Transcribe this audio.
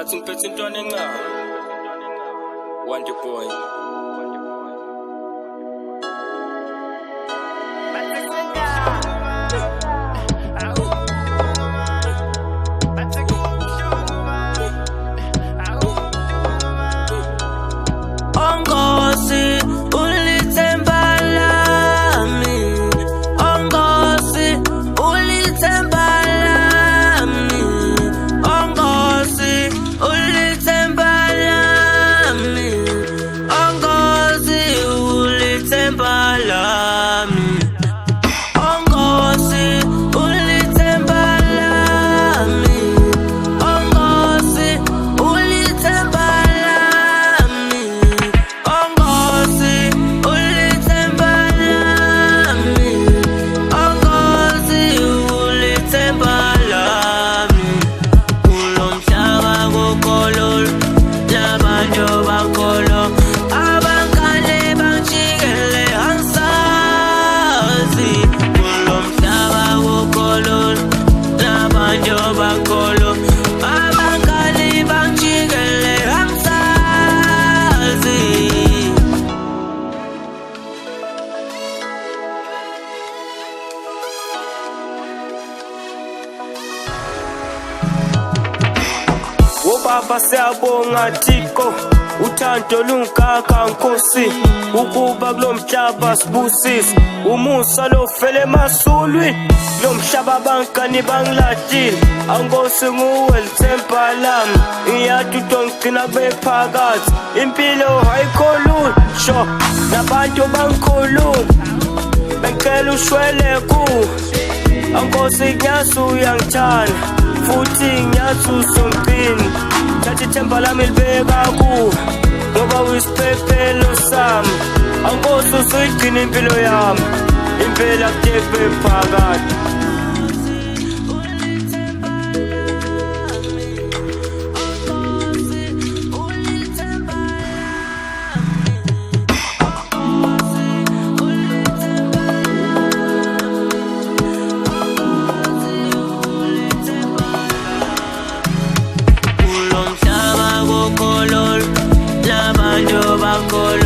ngathi ngiphethe intwana encane. Want your boy. Baba siyabonga Thixo, uthando lungaka Nkosi, ukuba kulomhlaba sibusise, umusa lofele emasulwini, lomhlaba abankani bangilahlile, angosi nguwe lithemba lami, ngiyathi ngigcina bephakathi, impilo ayikho lula, sho nabantu bangikhulula, bengicela ushwele kuwe, angosi ngiyazi uyangithanda, futhi ngiyazi uzompini, thatha ithemba lami libeka kuwe, ngoba uyisiphephelo sami, angosi usuyigcina impilo yami, impela kudeke bephakathi. Color